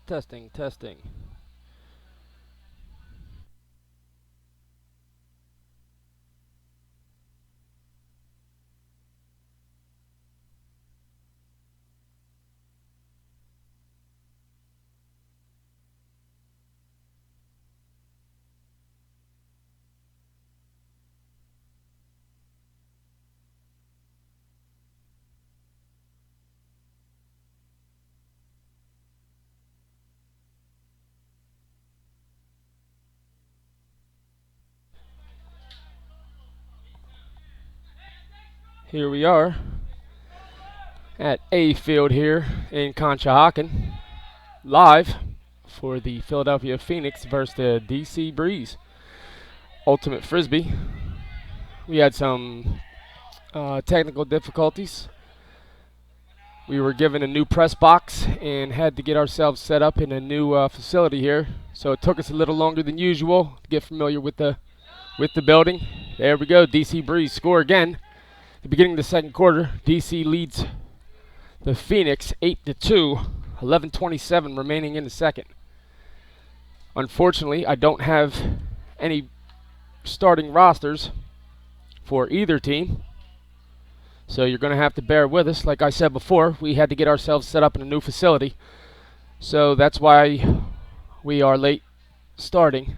Testing, testing. Here we are at A Field here in Conshohocken, live for the Philadelphia Phoenix versus the DC Breeze Ultimate Frisbee. We had some technical difficulties. We were given a new press box and had to get ourselves set up in a new facility here. So it took us a little longer than usual to get familiar with the building. There we go. DC Breeze score again. At the beginning of the second quarter, DC leads the Phoenix 8-2, 11:27 remaining in the second. Unfortunately, I don't have any starting rosters for either team, so you're going to have to bear with us. Like I said before, we had to get ourselves set up in a new facility, so that's why we are late starting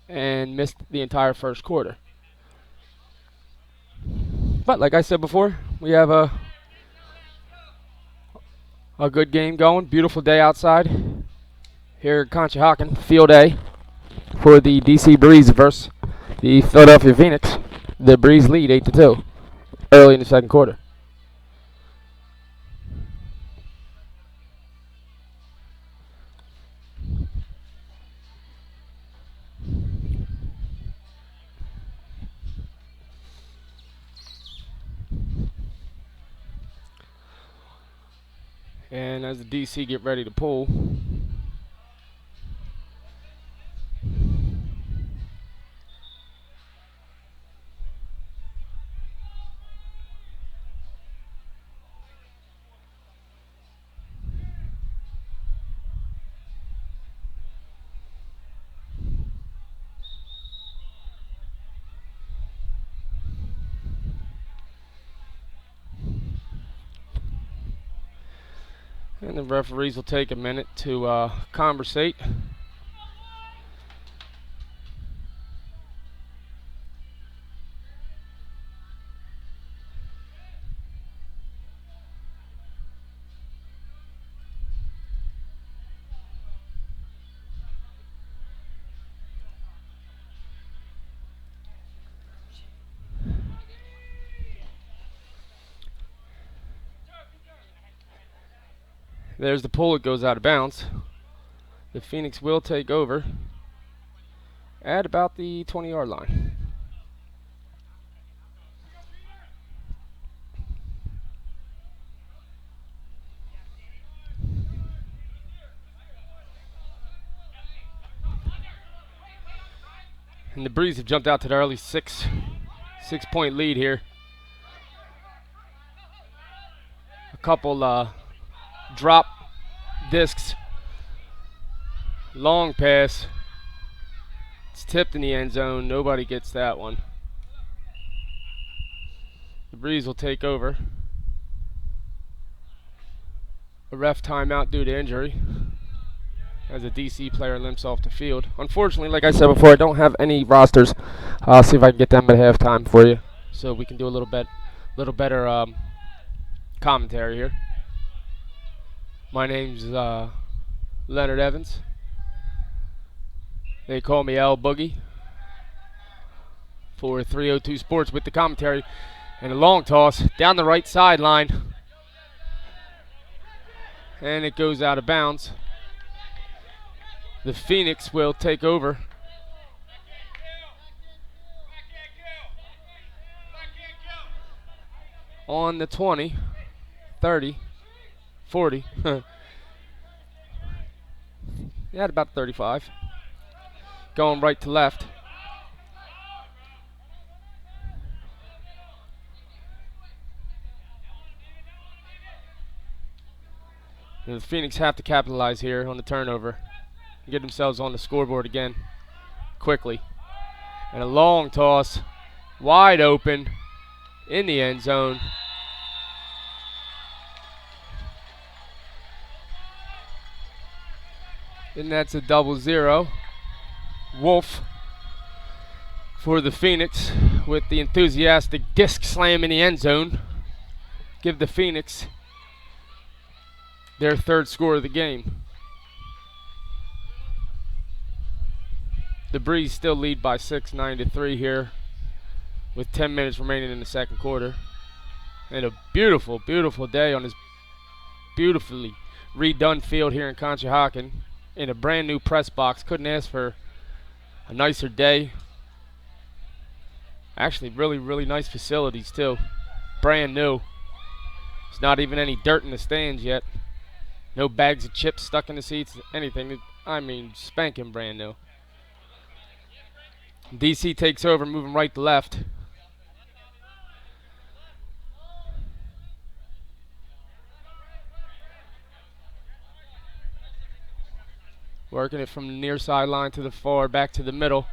and missed the entire first quarter. But like I said before, we have a good game going. Beautiful day outside here at Conshohocken, Field A for the DC Breeze versus the Philadelphia Phoenix. The Breeze lead 8-2 early in the second quarter. And as the DC get ready to pull, and the referees will take a minute to conversate. There's the pull. It goes out of bounds. The Phoenix will take over at about the 20-yard line. And the Breeze have jumped out to the early six-point lead here. A couple drop discs. Long pass. It's tipped in the end zone. Nobody gets that one. The Breeze will take over. A ref timeout due to injury as a DC player limps off the field. Unfortunately, like I said before, I don't have any rosters. I'll see if I can get them at halftime for you so we can do a little better commentary here. My name's Leonard Evans. They call me L Boogie for 302 Sports with the commentary. And a long toss down the right sideline. And it goes out of bounds. The Phoenix will take over. On the 20, 30, 40. Yeah, about 35. Going right to left. The The Phoenix have to capitalize here on the turnover and get themselves on the scoreboard again quickly. And a long toss, wide open in the end zone. And that's a 0-0. Wolf for the Phoenix with the enthusiastic disc slam in the end zone. Give the Phoenix their third score of the game. The Breeze still lead by 6, 9-3 here with 10 minutes remaining in the second quarter. And a beautiful, beautiful day on this beautifully redone field here in Conshohocken in a brand new press box. Couldn't ask for a nicer day. Actually, really, really nice facilities too. Brand new. There's not even any dirt in the stands yet. No bags of chips stuck in the seats, anything. I mean, spanking brand new. DC takes over, moving right to left. Working it from the near sideline to the far, back to the middle.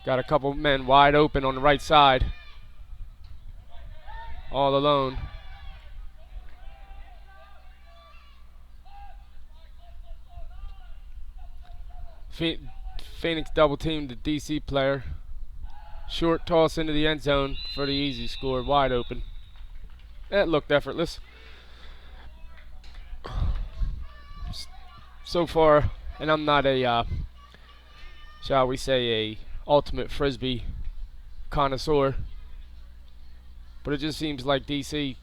Got a couple men wide open on the right side. All alone. Phoenix double teamed the DC player. Short toss into the end zone for the easy score, wide open. That looked effortless. So far, and I'm not a, shall we say, a ultimate frisbee connoisseur, but it just seems like DC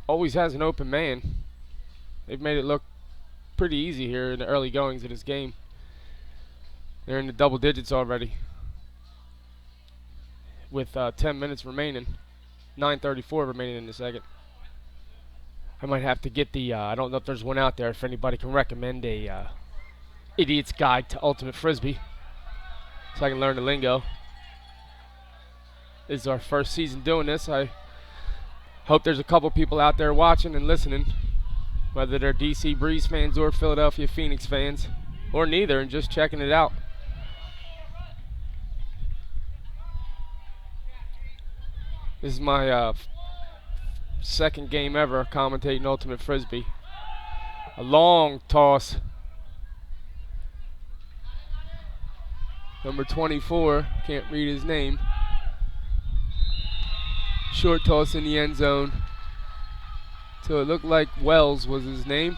always has an open man. They've made it look pretty easy here in the early goings of this game. They're in the double digits already with 10 minutes remaining, 9:34 remaining in the second. I might have to get the, I don't know if there's one out there, if anybody can recommend a Idiot's Guide to Ultimate Frisbee so I can learn the lingo. This is our first season doing this. I hope there's a couple people out there watching and listening, whether they're DC Breeze fans or Philadelphia Phoenix fans, or neither, and just checking it out. This is my second game ever commentating Ultimate Frisbee. A long toss. Number 24, can't read his name. Short toss in the end zone. So it looked like Wells was his name.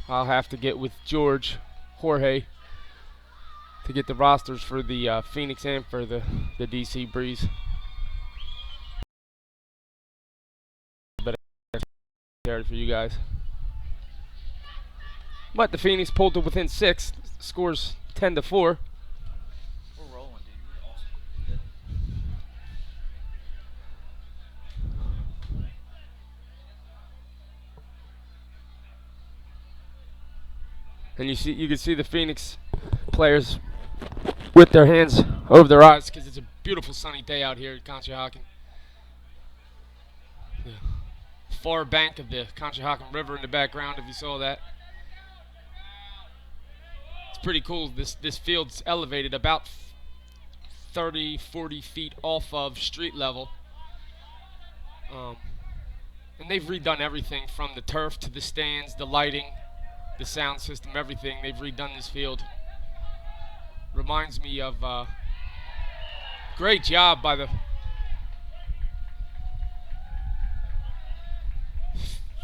I'll have to get with Jorge, to get the rosters for the Phoenix and for the DC Breeze. There for you guys. But the Phoenix pulled to within 6. Scores 10-4. We're rolling, dude. You're awesome. And you can see the Phoenix players with their hands over their eyes because it's a beautiful sunny day out here at Conshohocken. The far bank of the Conshohocken River in the background, if you saw that. It's pretty cool. This field's elevated about 30-40 feet off of street level. And they've redone everything from the turf to the stands, the lighting, the sound system, everything. They've redone this field. Reminds me of great job by the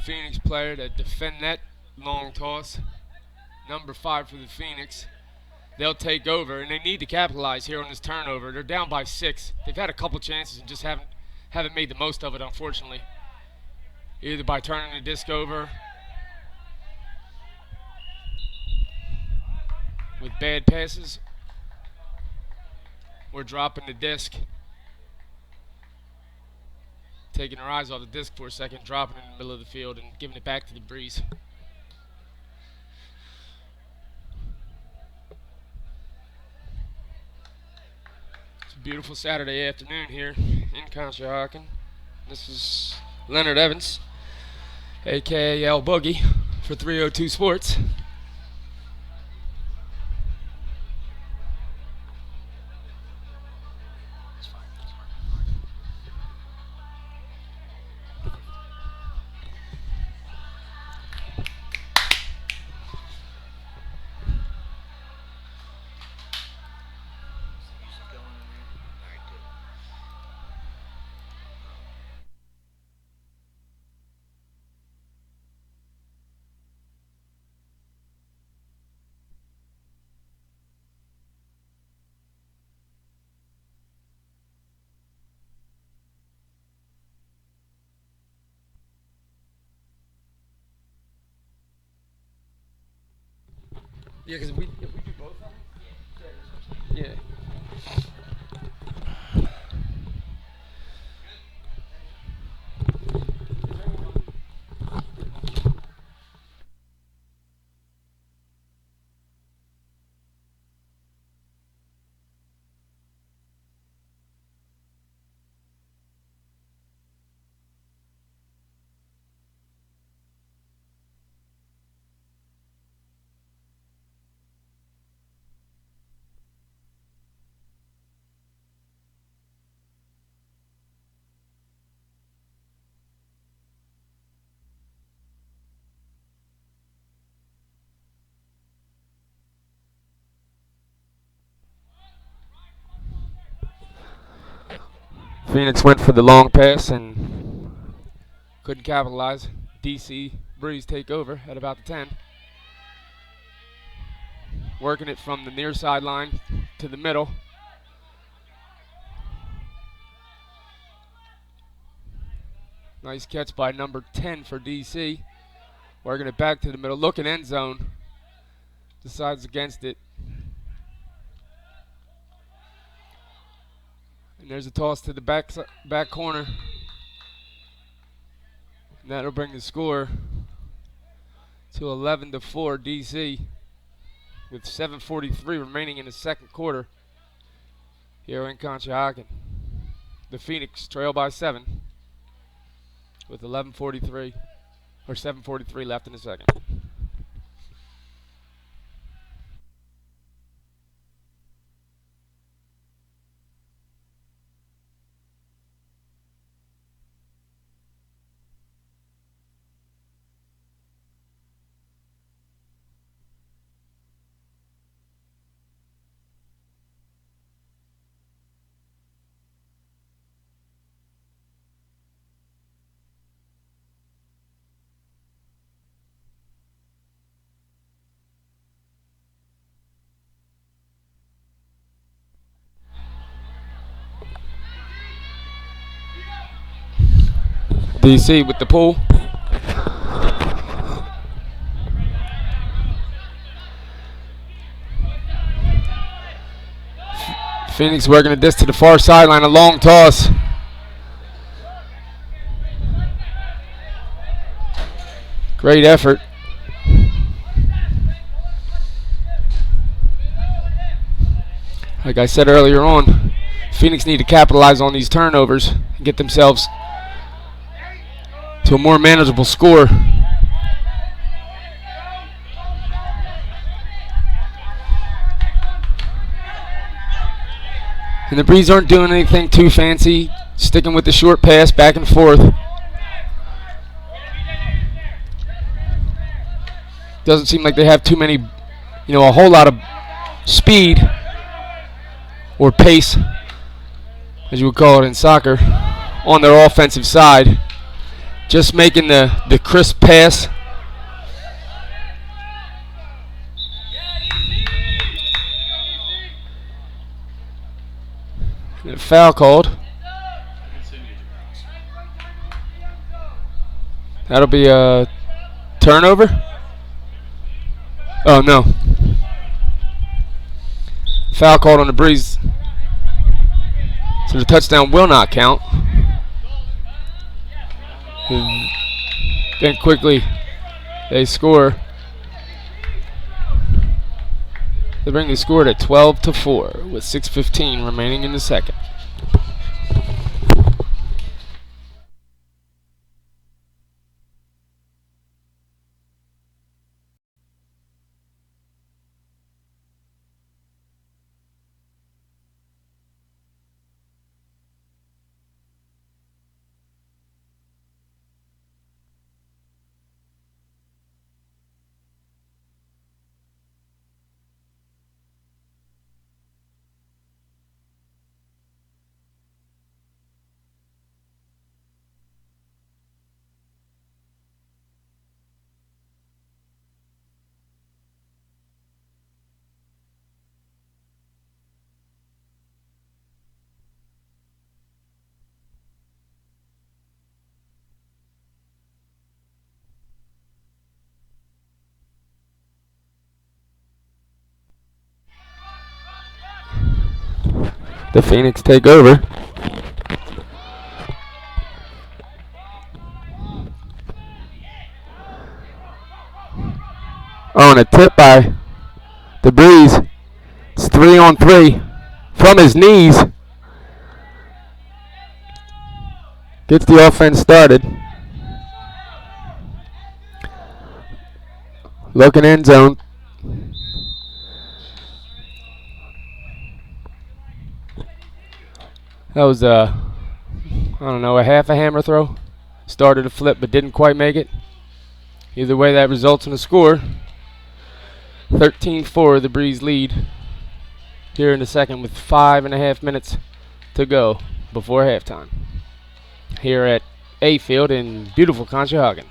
Phoenix player to defend that long toss. Number 5 for the Phoenix. They'll take over, and they need to capitalize here on this turnover. They're down by 6. They've had a couple chances and just haven't made the most of it, unfortunately. Either by turning the disc over with bad passes or dropping the disc, taking their eyes off the disc for a second, dropping it in the middle of the field and giving it back to the Breeze. It's a beautiful Saturday afternoon here in Conshohocken. This is Leonard Evans aka L Boogie, for 302 Sports. Music going in there. Alright, good. Yeah, because we do both of them. Yeah. Phoenix went for the long pass and couldn't capitalize. DC Breeze take over at about the 10. Working it from the near sideline to the middle. Nice catch by number 10 for DC. Working it back to the middle. Looking end zone. Decides against it. And there's a toss to the back corner. And that'll bring the score to 11-4 DC with 7:43 remaining in the second quarter here in Conshohocken. The Phoenix trail by 7 with 11:43 or 7:43 left in the second. DC with the pull. Phoenix working a disc to the far sideline, a long toss. Great effort. Like I said earlier on, Phoenix need to capitalize on these turnovers and get themselves to a more manageable score. And the Breeze aren't doing anything too fancy, sticking with the short pass back and forth. Doesn't seem like they have too many, a whole lot of speed or pace, as you would call it in soccer, on their offensive side. Just making the crisp pass. And a foul called. That'll be a turnover. Oh, no. Foul called on the Breeze. So the touchdown will not count. And then quickly they score. They bring the score to 12-4 with 6:15 remaining in the second. The Phoenix take over. On a tip by the Breeze. It's 3-on-3 from his knees. Gets the offense started. Looking end zone. That was I don't know, a half a hammer throw. Started to flip but didn't quite make it. Either way, that results in a score. 13-4, the Breeze lead here in the second with 5.5 minutes to go before halftime. Here at A Field in beautiful Conshohocken.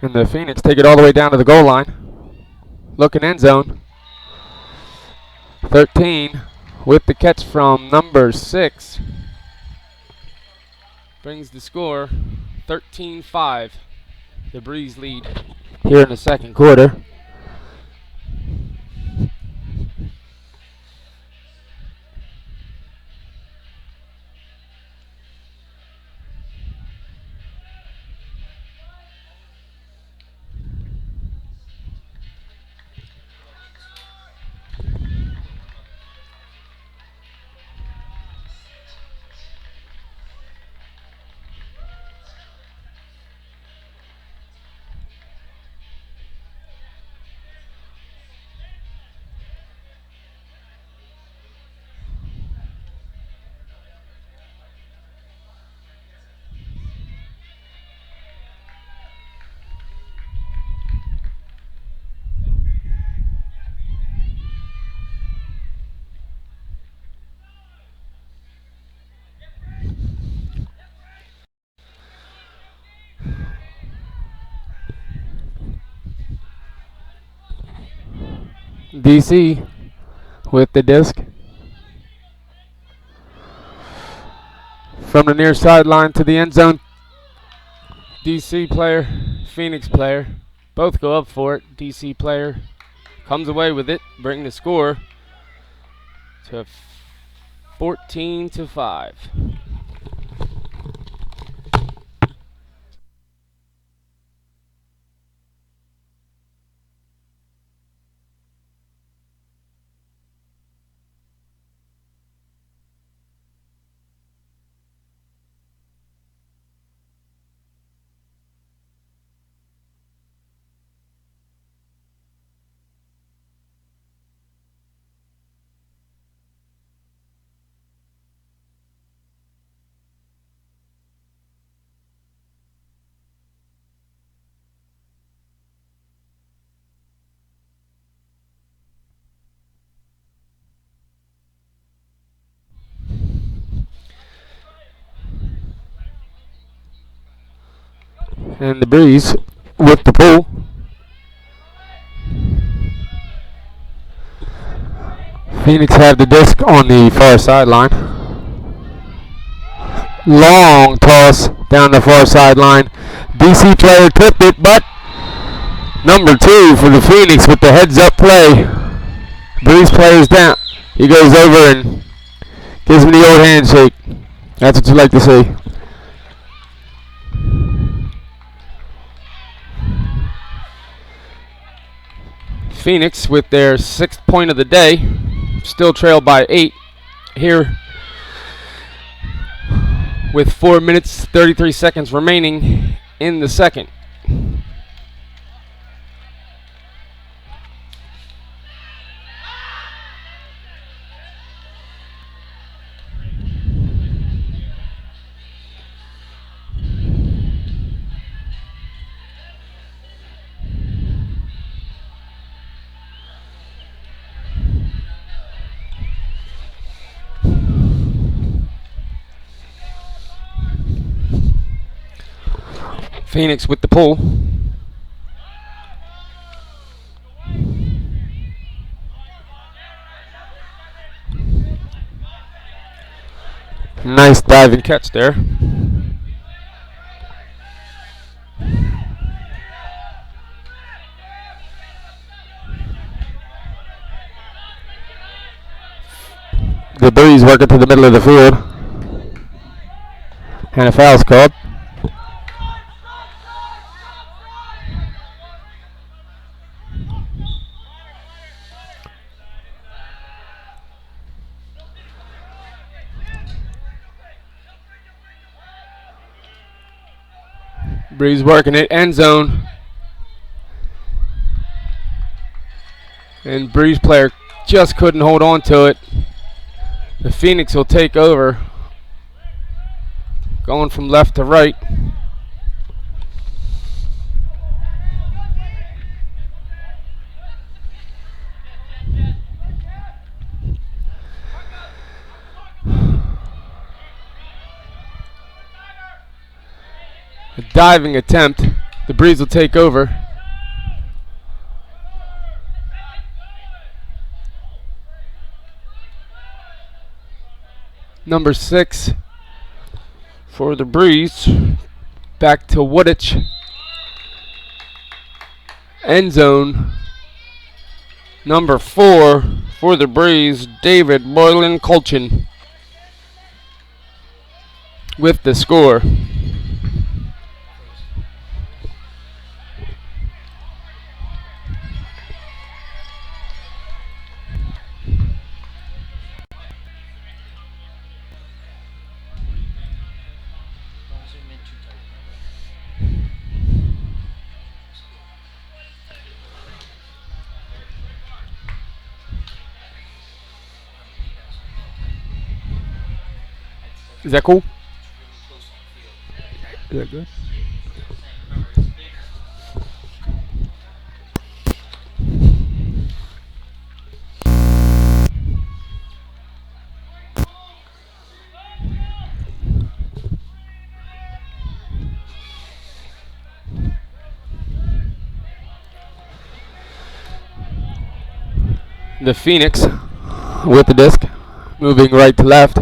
And the Phoenix take it all the way down to the goal line. Looking end zone. 13 with the catch from number 6. Brings the score 13-5. The Breeze lead here in the second quarter. DC with the disc. From the near sideline to the end zone. DC player, Phoenix player, both go up for it. DC player comes away with it, bringing the score to 14-5. And the Breeze with the pull. Phoenix have the disc on the far sideline. Long toss down the far sideline. DC player clipped it, but number 2 for the Phoenix with the heads up play. Breeze player's down. He goes over and gives me the old handshake. That's what you like to see. Phoenix with their 6th point of the day, still trailed by 8 here with 4 minutes 33 seconds remaining in the second. Phoenix with the pull. Nice diving catch there. The Breeze working to the middle of the field. And a foul's called. Breeze working it, end zone. And Breeze player just couldn't hold on to it. The Phoenix will take over. Going from left to right. A diving attempt. The Breeze will take over. Number 6 for the Breeze. Back to Woodich. End zone. Number 4 for the Breeze, David Moylan Colchin with the score. Is that cool? Is that good? The Phoenix with the disc, moving right to left.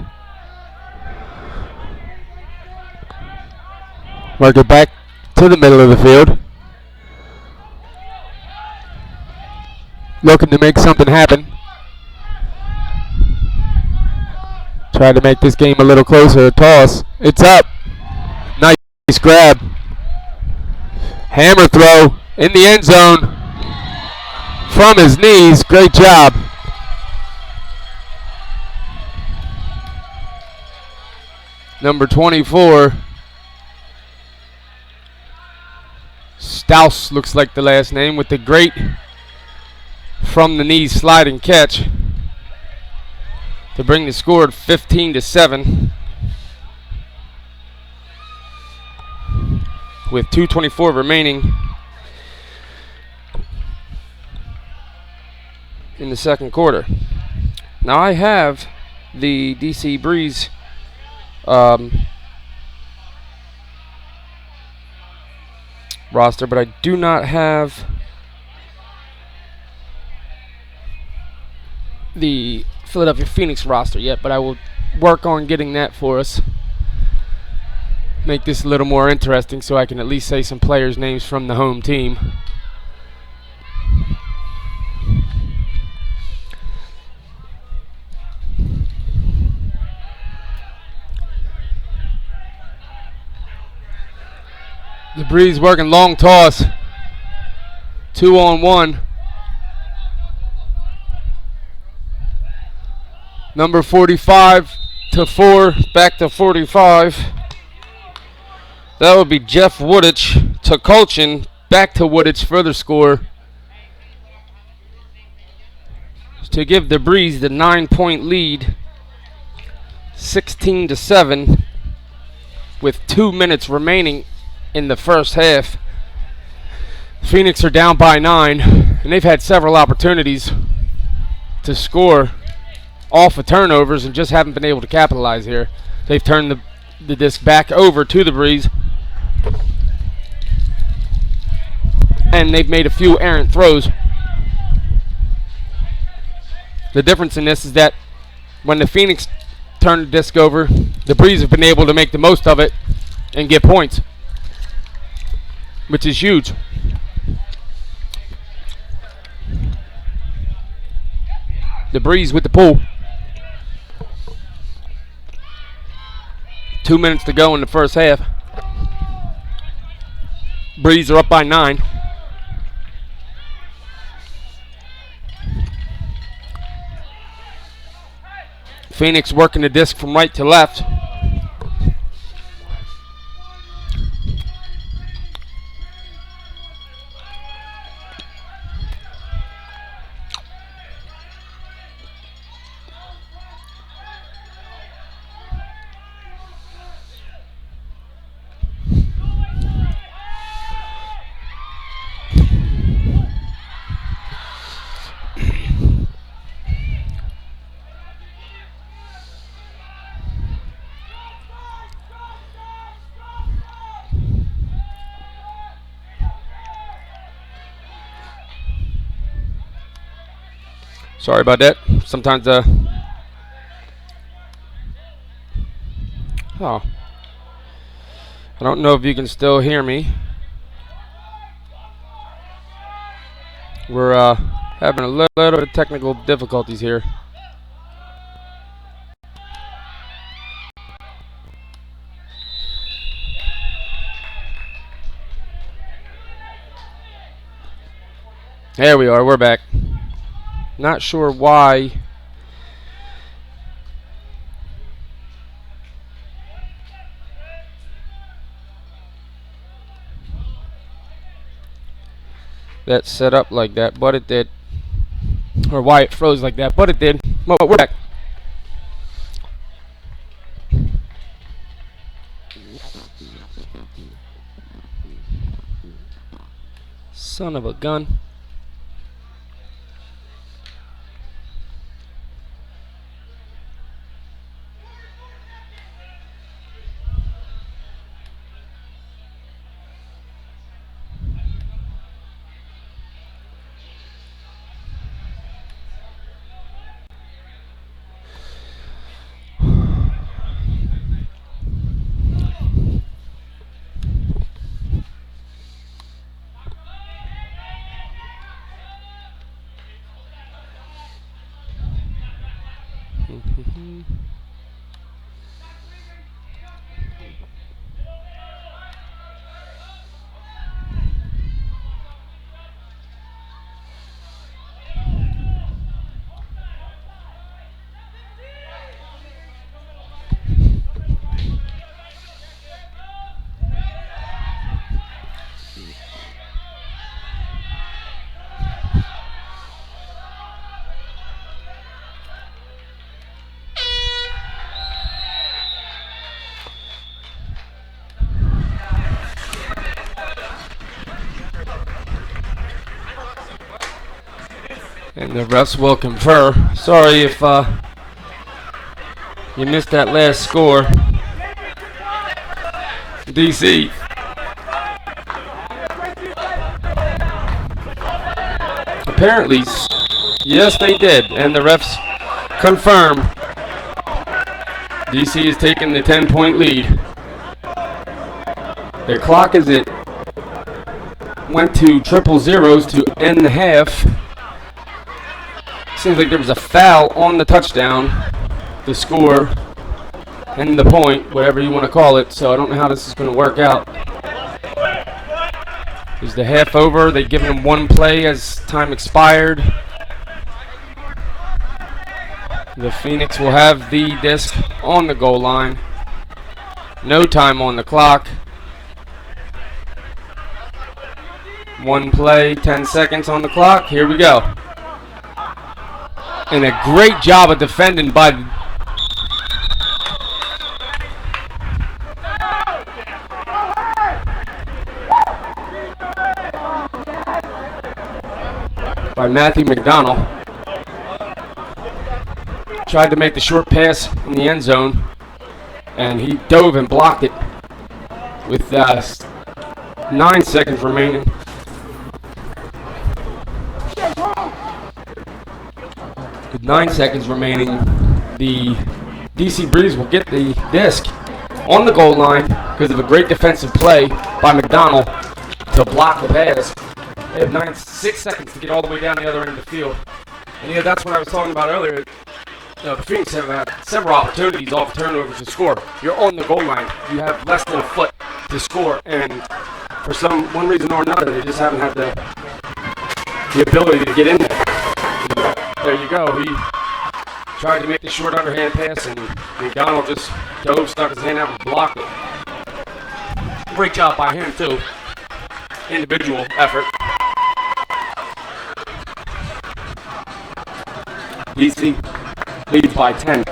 Work it back to the middle of the field. Looking to make something happen. Try to make this game a little closer. A toss. It's up. Nice grab. Hammer throw in the end zone. From his knees. Great job. Number 24. Stouse looks like the last name, with the great from the knees sliding catch to bring the score to 15-7 with 2:24 remaining in the second quarter. Now I have the DC Breeze roster, but I do not have the Philadelphia Phoenix roster yet, but I will work on getting that for us. Make this a little more interesting so I can at least say some players' names from the home team. The Breeze working long toss. 2-on-1. Number 45 to 4, back to 45. That would be Jeff Woodich to Colchin, back to Woodich for the score, to give the Breeze the 9-point lead, 16-7, with 2 minutes remaining in the first half. Phoenix are down by 9, and they've had several opportunities to score off of turnovers and just haven't been able to capitalize here. They've turned the disc back over to the Breeze. and they've made a few errant throws. The difference in this is that when the Phoenix turned the disc over, the Breeze have been able to make the most of it and get points, which is huge. The Breeze with the pull. 2 minutes to go in the first half. Breeze are up by 9. Phoenix working the disc from right to left. Sorry about that. Sometimes, oh. I don't know if you can still hear me. We're having a little bit of technical difficulties here. There we are. We're back. Not sure why. That set up like that, but it did. Or why it froze like that, but it did. But we're back. Son of a gun. And the refs will confer. Sorry if you missed that last score. DC. Apparently, yes, they did. And the refs confirm DC is taking the 10-point lead. Their clock is at went to triple zeros to end the half. Seems like there was a foul on the touchdown, the score, and the point, whatever you want to call it. So I don't know how this is going to work out. Is the half over? They've given him one play as time expired. The Phoenix will have the disc on the goal line. No time on the clock. One play, 10 seconds on the clock. Here we go. And a great job of defending by Matthew McDonald. Tried to make the short pass in the end zone, and he dove and blocked it with 9 seconds remaining. With 9 seconds remaining, the DC Breeze will get the disc on the goal line because of a great defensive play by McDonald to block the pass. They have 6 seconds to get all the way down the other end of the field. And that's what I was talking about earlier. The Phoenix have had several opportunities off turnovers to score. You're on the goal line. You have less than a foot to score, and for one reason or another, they just haven't had the ability to get in there. There you go. He tried to make the short underhand pass, and McDonald just stuck his hand out and blocked it. Great job by him, too. Individual effort. DC leads by 10.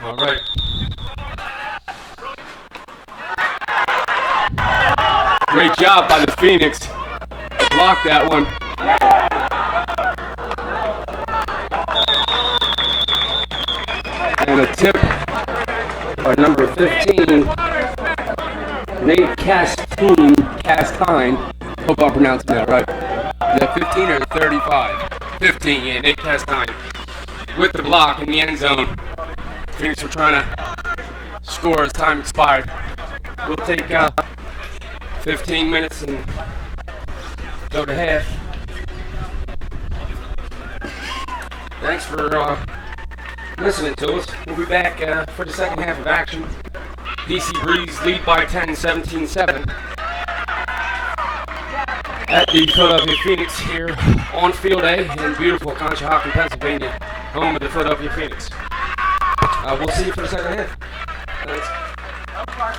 All right. Great job by the Phoenix. Blocked that one. And a tip by number 15, Nate Castine. Hope I'm pronouncing that right. Is that 15 or 35? 15, yeah, Nate Castine. With the block in the end zone. Phoenix were trying to score as time expired. We'll take 15 minutes and go to half. Thanks for listening to us. We'll be back for the second half of action. DC Breeze lead by 10, 17-7. At the Philadelphia Phoenix here on Field A in beautiful Conshohocken, Pennsylvania, home of the Philadelphia Phoenix. We'll see you for the second half. Thanks. I'm trying.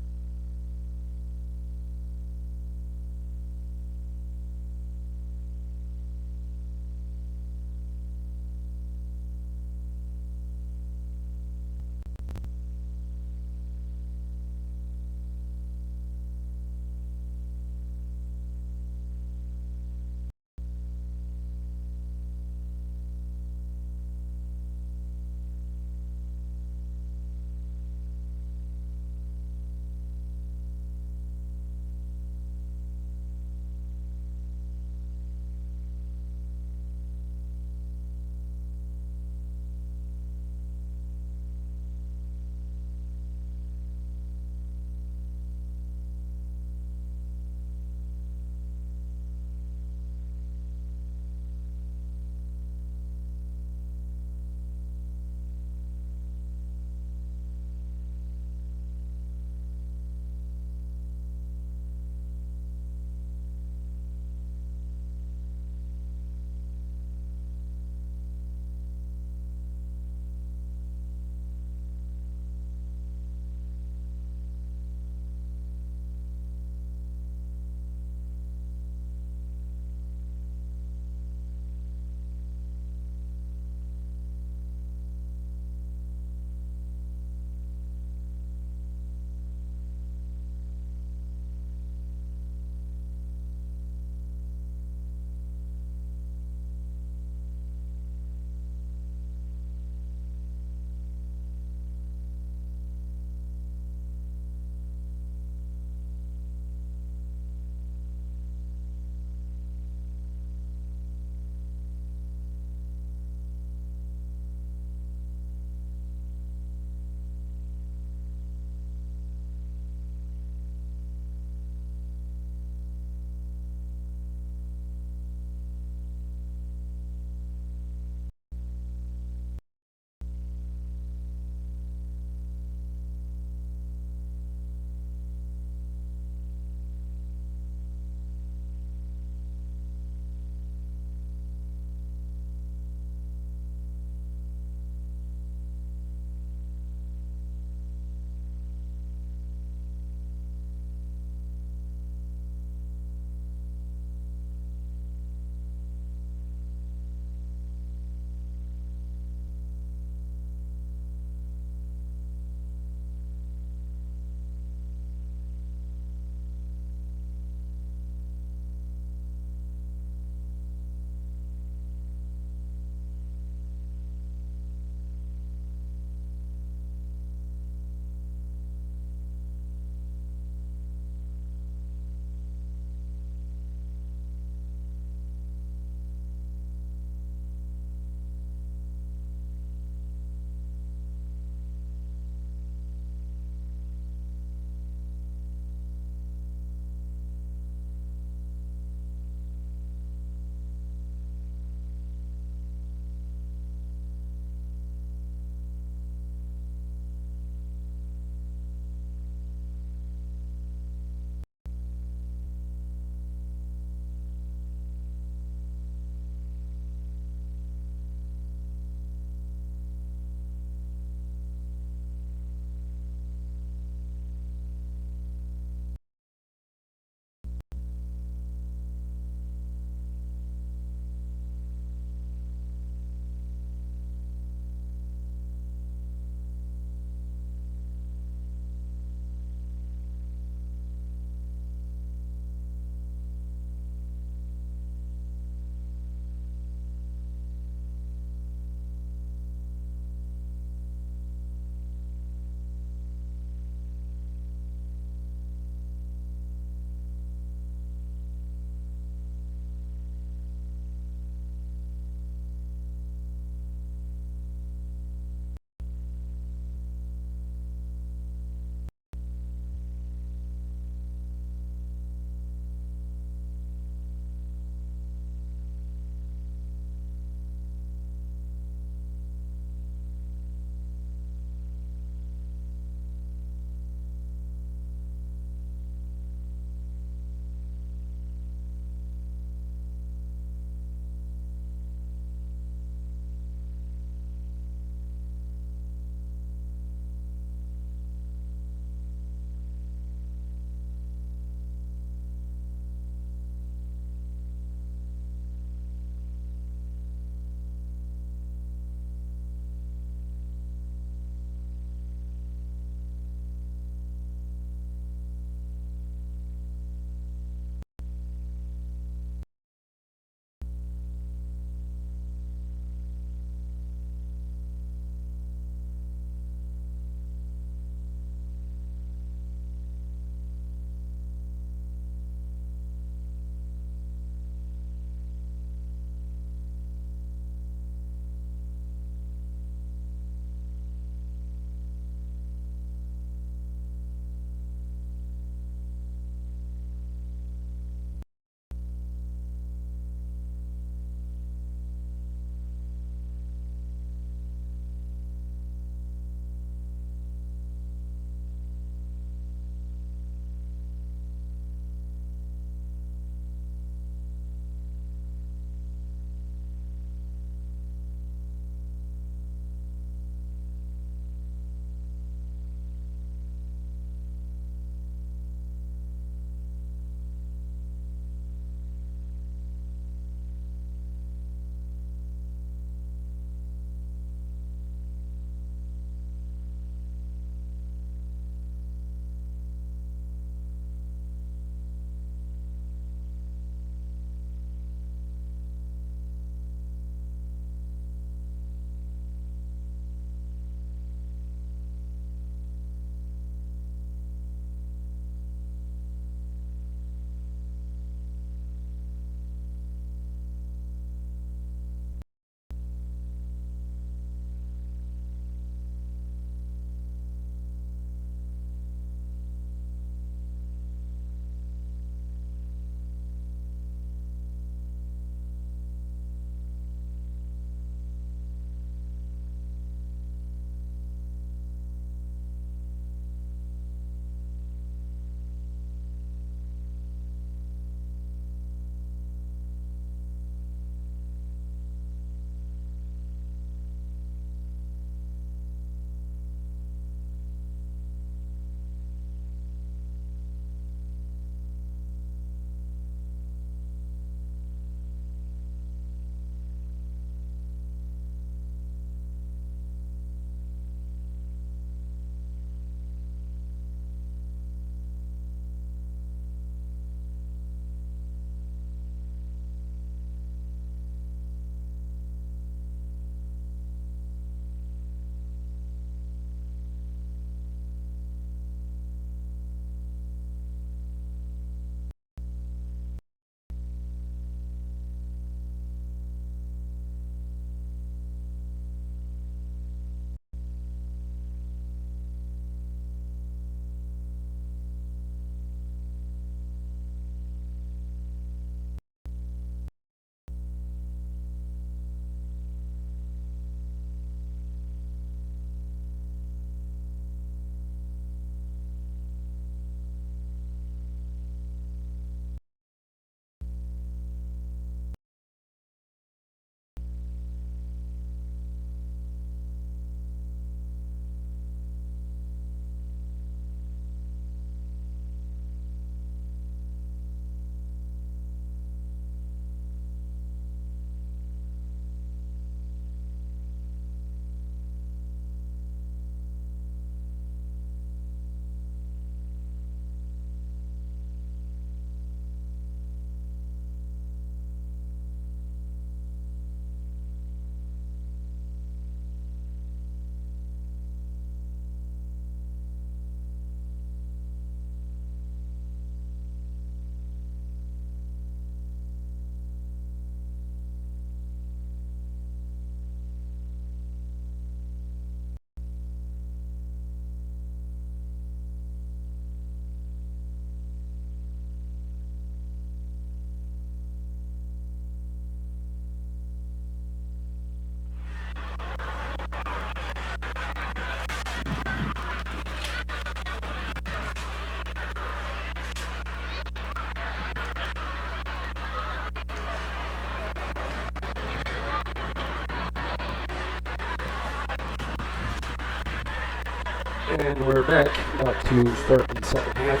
And we're back, about to start the second half.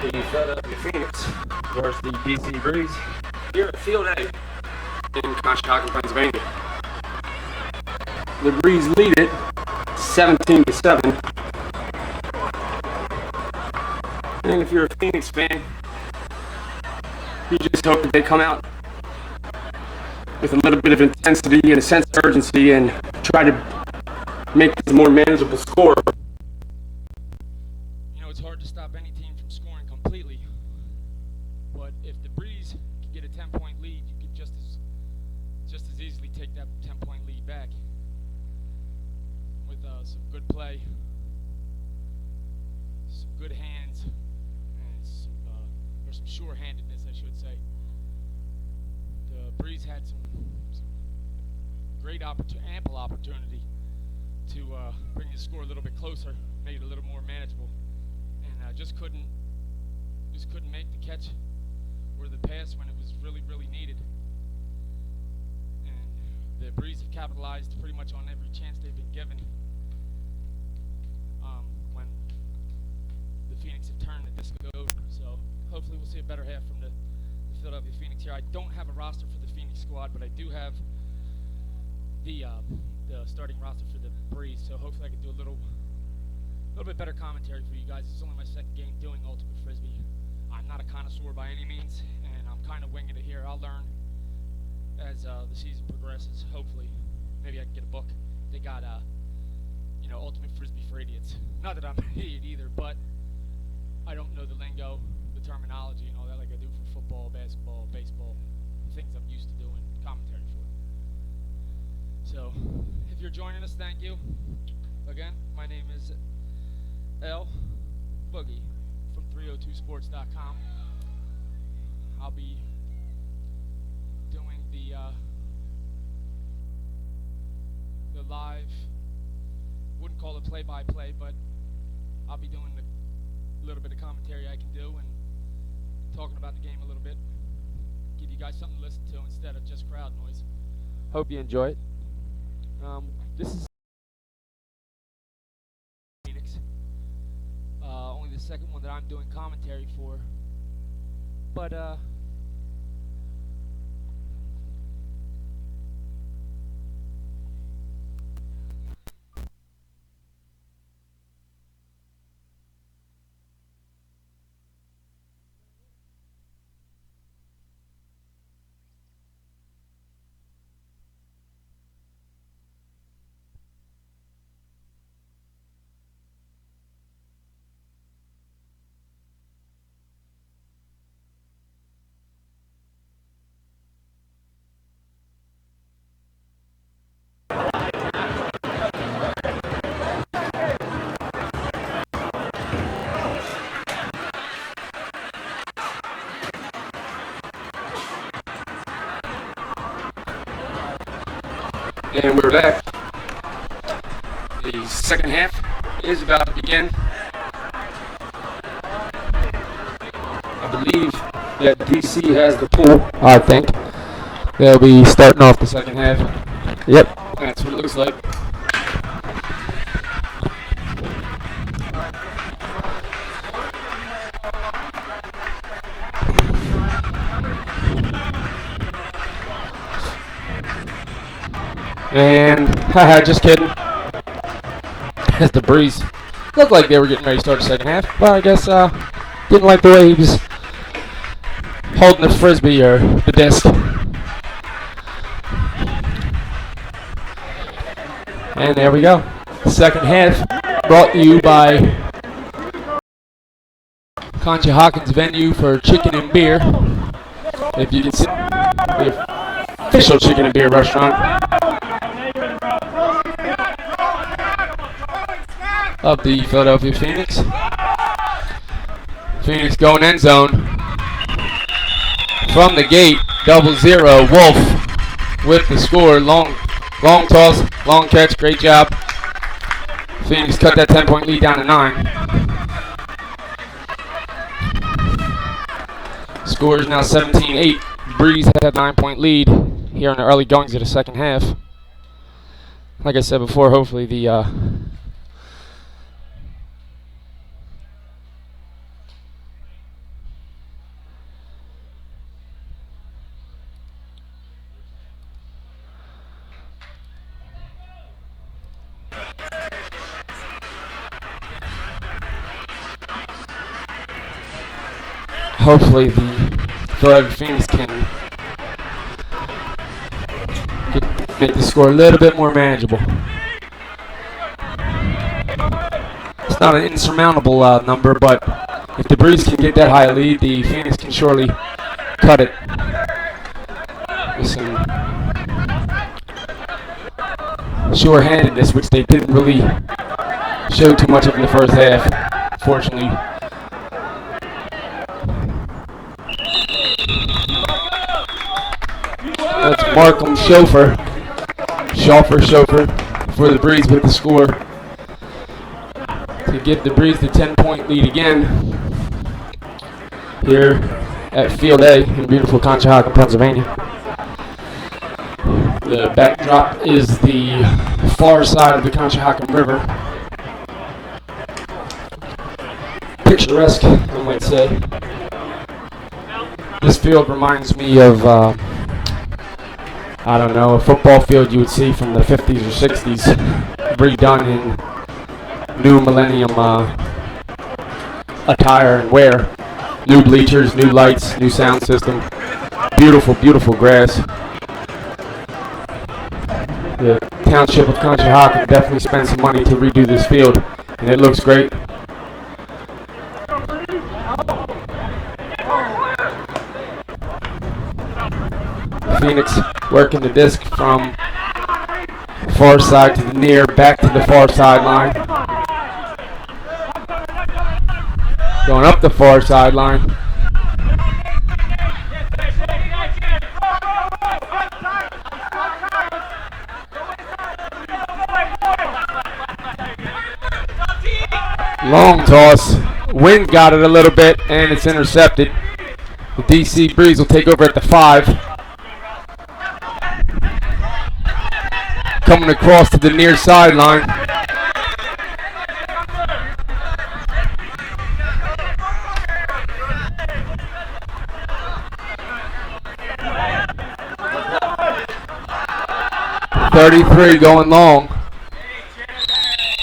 The Philadelphia Phoenix versus the DC Breeze here at Field A in Conshohocken, Pennsylvania. The Breeze lead it 17-7. And if you're a Phoenix fan, you just hope that they come out with a little bit of intensity and a sense of urgency and try to make this a more manageable score. You know, it's hard to stop any team from scoring completely, but if the Breeze can get a 10-point lead, you can just as easily take that 10-point lead back with some good play, some good hands, and some sure-handedness, I should say. The Breeze had some great ample opportunity to bring the score a little bit closer, make it a little more manageable, and just couldn't make the catch or the pass when it was really, really needed. And the Breeze have capitalized pretty much on every chance they've been given when the Phoenix have turned the disc over. So hopefully we'll see a better half from the Philadelphia Phoenix here. I don't have a roster for the Phoenix squad, but I do have the starting roster for the Breeze, so hopefully I can do a little bit better commentary for you guys. It's only my second game doing Ultimate Frisbee. I'm not a connoisseur by any means, and I'm kind of winging it here. I'll learn as the season progresses, hopefully. Maybe I can get a book. They got, Ultimate Frisbee for Idiots. Not that I'm an idiot either, but I don't know the lingo, the terminology, and all that like I do for football, basketball, baseball, things I'm used to doing commentary for. So, if you're joining us, thank you. Again, my name is L. Boogie from 302sports.com. I'll be doing the live, wouldn't call it play-by-play, but I'll be doing the little bit of commentary I can do and talking about the game a little bit. Give you guys something to listen to instead of just crowd noise. Hope you enjoy it. This is Phoenix. Only the second one that I'm doing commentary for. But, and we're back. The second half is about to begin. I believe that DC has the pool. I think they'll be starting off the second half. Yep, that's what it looks like. And, haha, just kidding. As the Breeze looked like they were getting ready to start the second half, but I guess didn't like the way he was holding the Frisbee or the disc. And there we go. Second half brought to you by Conshohocken's venue for chicken and beer. If you can see the official chicken and beer restaurant of the Philadelphia Phoenix. Phoenix going end zone. From the gate, 0-0, Wolf with the score. Long toss, long catch, great job. Phoenix cut that 10-point lead down to 9. Score is now 17-8. Breeze has a 9-point lead here in the early goings of the second half. Like I said before, hopefully the hopefully the Philadelphia Phoenix can make the score a little bit more manageable. It's not an insurmountable number, but if the Breeze can get that high lead, the Phoenix can surely cut it with some sure-handedness, which they didn't really show too much of in the first half, fortunately. That's Markham Chauffeur for the Breeze with the score to give the Breeze the 10-point lead again here at Field A in beautiful Conshohocken, Pennsylvania. The backdrop is the far side of the Conshohocken River. Picturesque, I might say. This field reminds me of, I don't know, a football field you would see from the 50s or 60s, redone in new millennium attire and wear. New bleachers, new lights, new sound system. Beautiful, beautiful grass. The township of Conshohocken definitely spent some money to redo this field, and it looks great. Phoenix working the disc from the far side to the near, back to the far sideline. Going up the far sideline. Long toss. Wind got it a little bit, and it's intercepted. The DC Breeze will take over at the 5. Coming across to the near sideline. .33 going long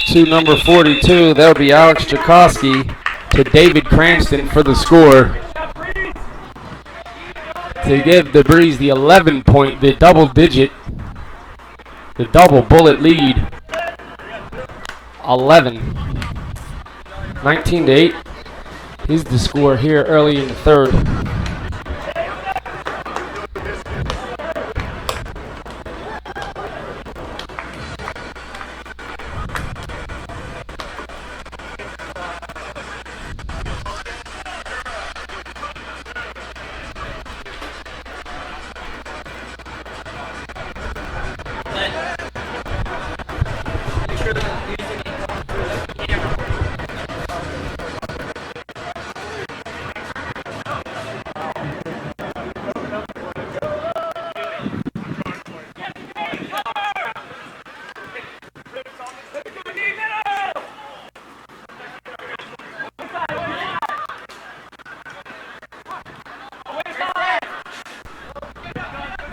to number 42. That'll be Alex Tchaikovsky to David Cranston for the score to give the Breeze the 11-point, the double bullet lead. 11. 19-8 is the score here early in the third.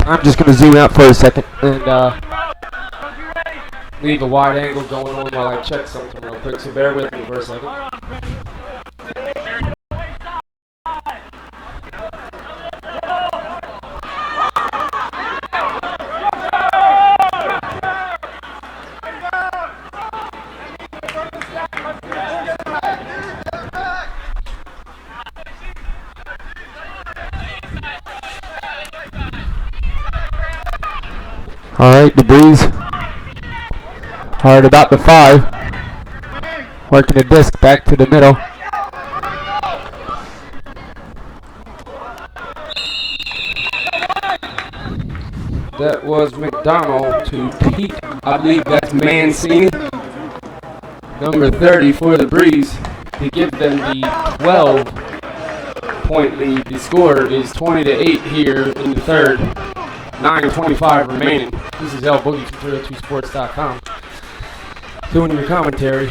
I'm just going to zoom out for a second and leave a wide angle going on while I check something real quick, so bear with me for a second. Alright, the Breeze are at about the 5. Working the disc back to the middle. That was McDonald to Pete. I believe that's Mancini. Number 30 for the Breeze to give them the 12-point lead. The score is 20-8 here in the third. 9:25 remaining. This is El Boogie from 302sports.com. Doing your commentary.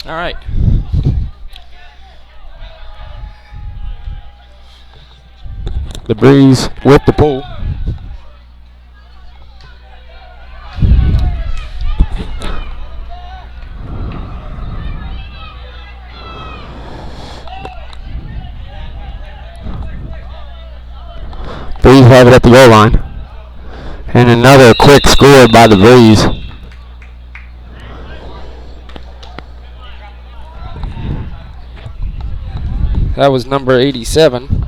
All right. The Breeze with the pull. Breeze have it at the goal line. And another quick score by the Breeze. That was number 87.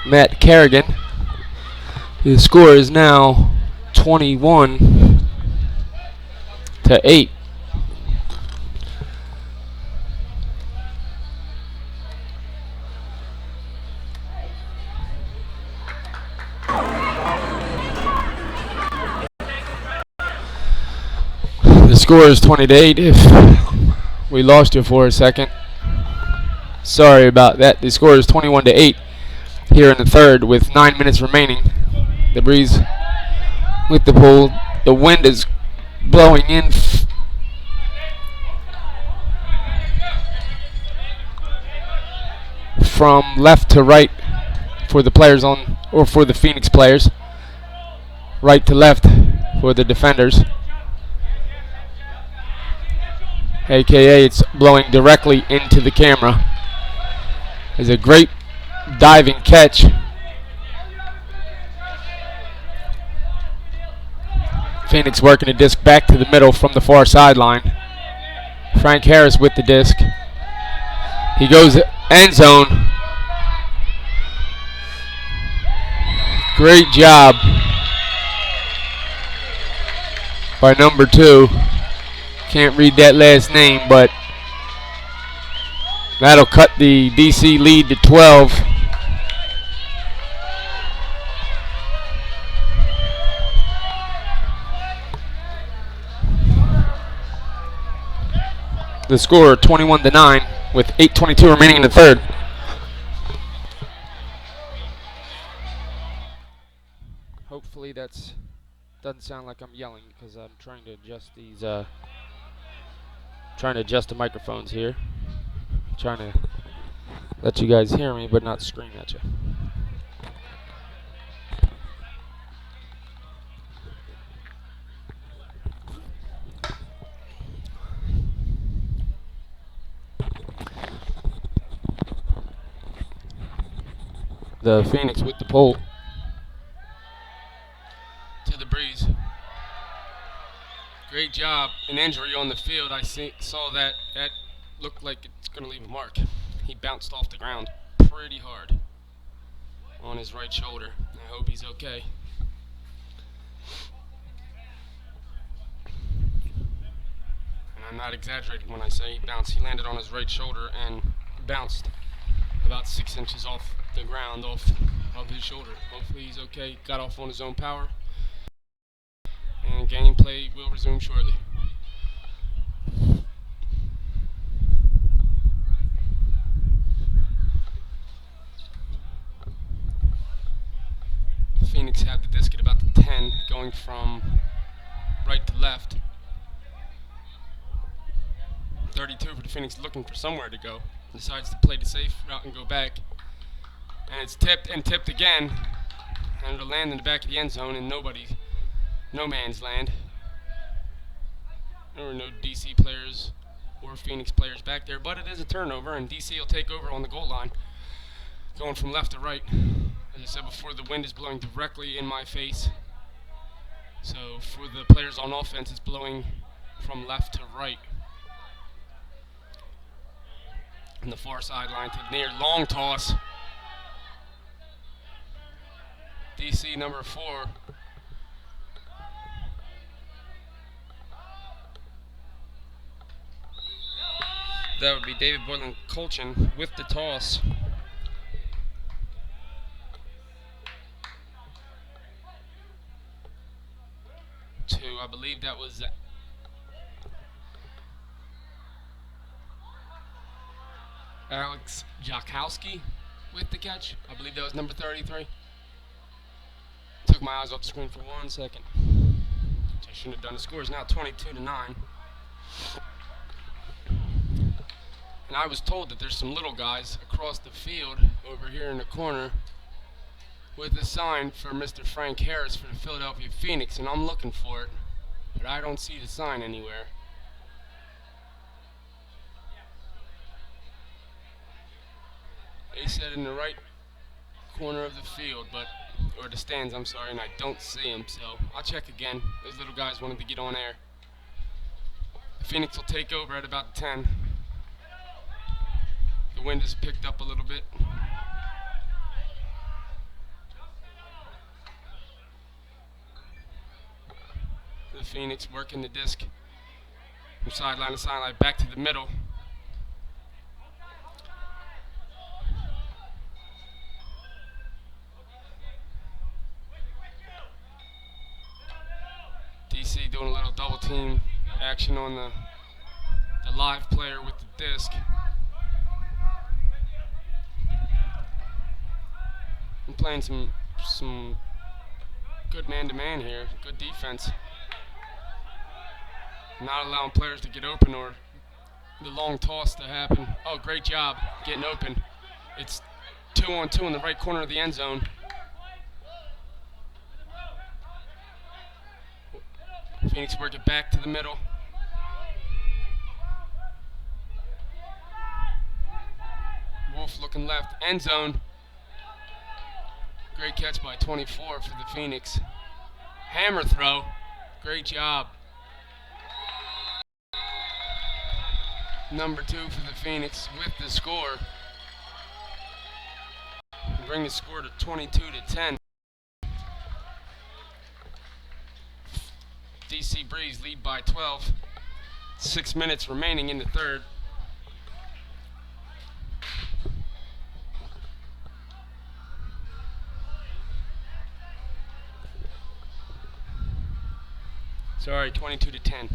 Matt Kerrigan. His score is now 21 to 8. The score is 20 to 8. If we lost you for a second, sorry about that. The score is 21 to 8 here in the third with 9 minutes remaining. The Breeze with the pull. The wind is blowing in from left to right for the players on, or for the Phoenix players. Right to left for the defenders. AKA it's blowing directly into the camera. It's a great diving catch. Phoenix working the disc back to the middle from the far sideline. Frank Harris with the disc. He goes end zone. Great job by number 2. Can't read that last name, but that'll cut the DC lead to 12. The score 21 to 9 with 8:22 remaining in the third. Hopefully that's doesn't sound like I'm yelling because I'm trying to adjust these trying to adjust the microphones here. Trying to let you guys hear me but not scream at you. The Phoenix with the pole to the Breeze. Great job. An injury on the field. I saw that. That looked like it's going to leave a mark. He bounced off the ground pretty hard on his right shoulder. I hope he's okay. And I'm not exaggerating when I say he bounced. He landed on his right shoulder and bounced about 6 inches off the ground, off of his shoulder. Hopefully he's okay. Got off on his own power. And gameplay will resume shortly. Phoenix had the disc at about the 10, going from right to left. 32 for the Phoenix, looking for somewhere to go. Decides to play the safe route and go back. And it's tipped and tipped again. And it'll land in the back of the end zone and no man's land. There were no DC players or Phoenix players back there, but it is a turnover, and DC will take over on the goal line, going from left to right. As I said before, the wind is blowing directly in my face. So for the players on offense, it's blowing from left to right. And the far sideline to the near. Long toss. DC number 4. That would be David Boylan Colchin with the toss. To, I believe that was Alex Jakowski. with the catch. I believe that was number 33. Took my eyes off the screen for 1 second. I shouldn't have done. The score is now 22-9. And I was told that there's some little guys across the field over here in the corner with a sign for Mr. Frank Harris for the Philadelphia Phoenix, and I'm looking for it, but I don't see the sign anywhere. They said in the right corner of the field, or the stands, I'm sorry, and I don't see him, so I'll check again. Those little guys wanted to get on air. The Phoenix will take over at about 10. The wind has picked up a little bit. The Phoenix working the disc from sideline to sideline back to the middle. DC doing a little double team action on the live player with the disc. I'm playing some good man-to-man here, good defense. Not allowing players to get open or the long toss to happen. Oh, great job getting open. It's 2-on-2 in the right corner of the end zone. Phoenix work it back to the middle. Wolf looking left, end zone. Great catch by 24 for the Phoenix. Hammer throw, great job. Number 2 for the Phoenix with the score. Bring the score to 22-10. DC Breeze lead by 12. 6 minutes remaining in the third. Sorry, 22-10.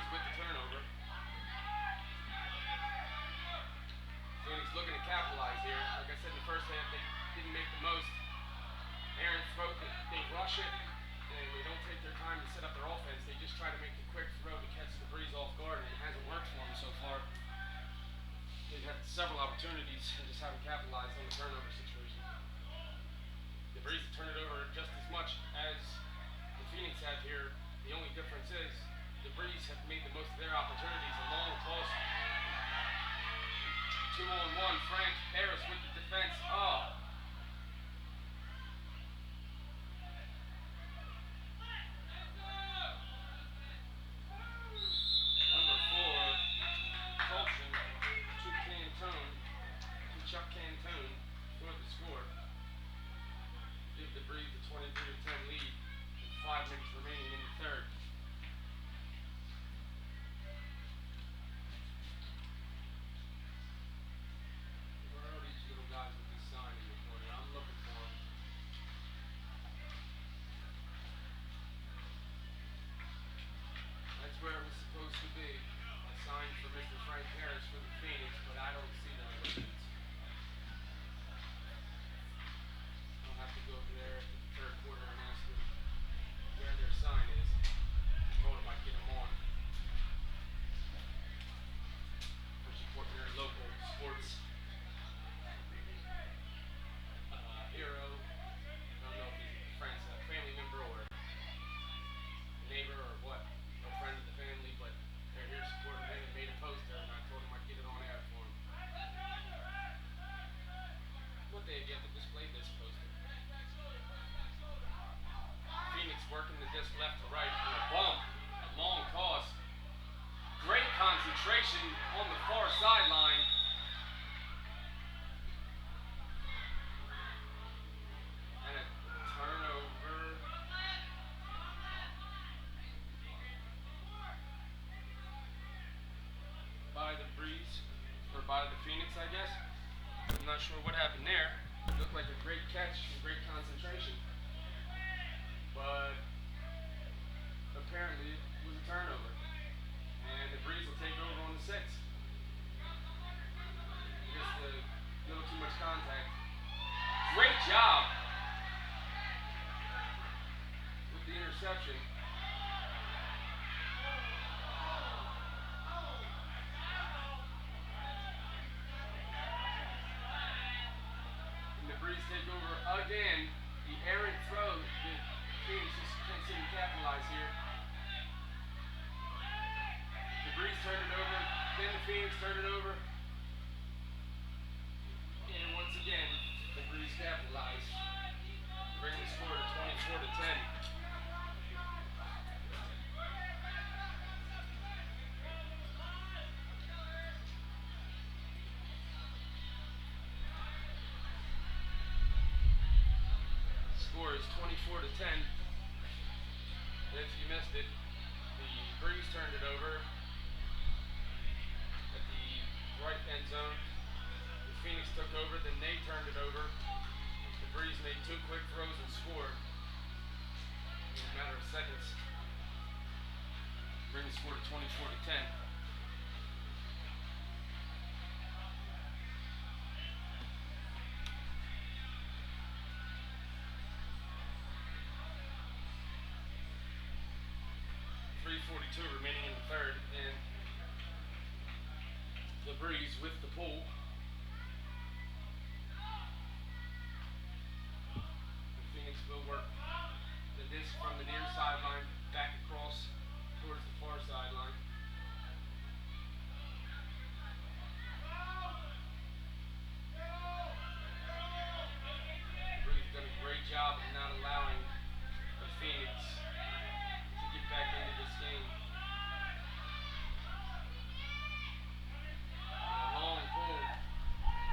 With the turnover. Phoenix looking to capitalize here. Like I said in the first half, they didn't make the most. Aaron throw, they rush it, and they don't take their time to set up their offense. They just try to make the quick throw to catch the Breeze off guard, and it hasn't worked for them so far. They've had several opportunities and just haven't capitalized on the turnover situation. The Breeze have turned it over just as much as the Phoenix have here. The only difference is the Breeze have made the most of their opportunities. A long toss. 2-on-1. Frank Harris with the defense. Oh. Number 4, Colson to Chuck Cantone for the score. Give the Breeze the 22-10 lead with 5 minutes remaining in the third. Where are these little guys with this sign in the penetration on the far sideline. And a turnover. By the Breeze, or by the Phoenix, I guess. I'm not sure what happened there. It looked like a great catch and great concentration. But apparently it was a turnover. And the Breeze will take over on the 6. I guess a little too much contact. Great job with the interception. And the Breeze take over again. The errant throw, the Phoenix just can't seem to capitalize here. The Breeze turned it over, then the Phoenix turned it over. And once again, the Breeze capitalized, bringing the score to 24-10. Score is 24-10. If you missed it, the Breeze turned it over at the right end zone. The Phoenix took over, then they turned it over. The Breeze made 2 quick throws and scored in a matter of seconds. Bring the score to 24-10. .342 remaining in the third, and the Breeze with the pull. The Phoenix will work the disc from the near sideline back across towards the far sideline. The Breeze done a great job of not allowing the Phoenix to get back into this game. Long pull,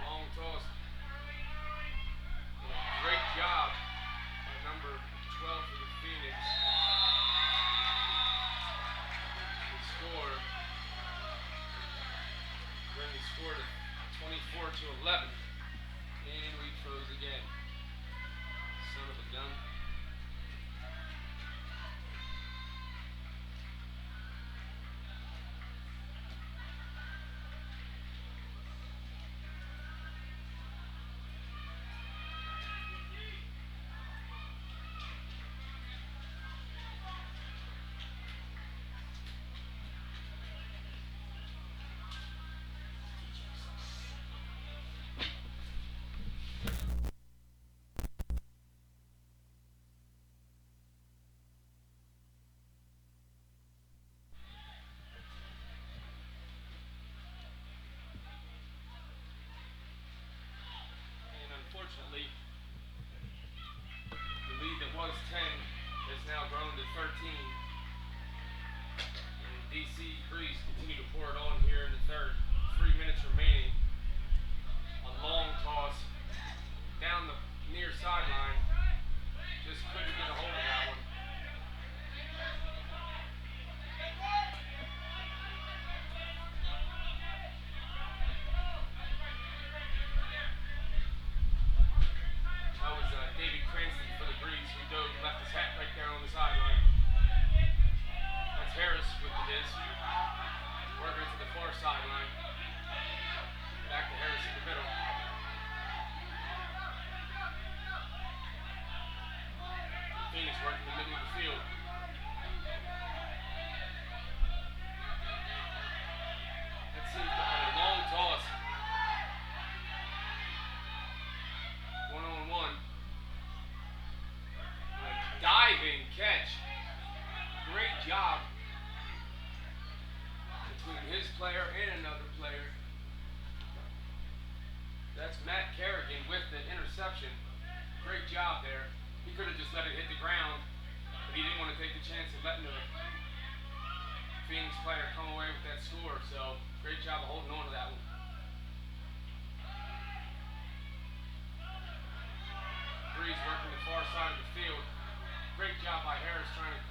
long toss. And a great job by number 12 for the Phoenix to score. Bring the score to 24-11. And we froze again. Son of a gun. Unfortunately, the lead that was 10 has now grown to 13. And DC Breeze continue to pour it on here in the third. 3 minutes remaining. A long toss down the near sideline. Just couldn't get a hold of that one. That was David Cranston for the Breeze, who dove and left his hat right there on the sideline. That's Harris with the disc. Working to the far sideline. Back to Harris in the middle. Phoenix working the middle of the field. That seems to have a long toss. 1-on-1. A diving catch. Great job between his player and another player. That's Matt Kerrigan with the interception. Great job there. He could have just let it hit the ground, but he didn't want to take the chance of letting the Phoenix player come away with that score, so great job of holding on to that one. Breeze working the far side of the field. Great job by Harris trying to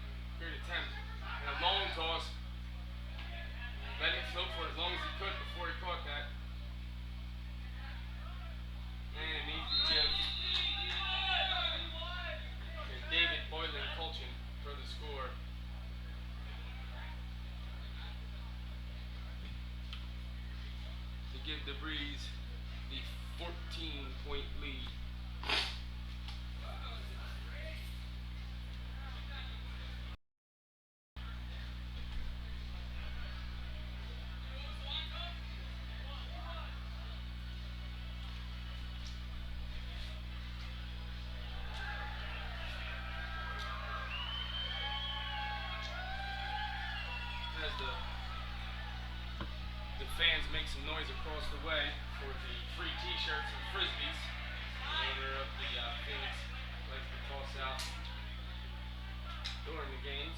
create attempt. And a long toss. Let him float for as long as he could before he caught that. And an easy tip. And David Boylan Colchin for the score. To give the Breeze the 14-point lead. As the fans make some noise across the way for the free t-shirts and frisbees. The owner of the Phoenix likes to toss out during the games.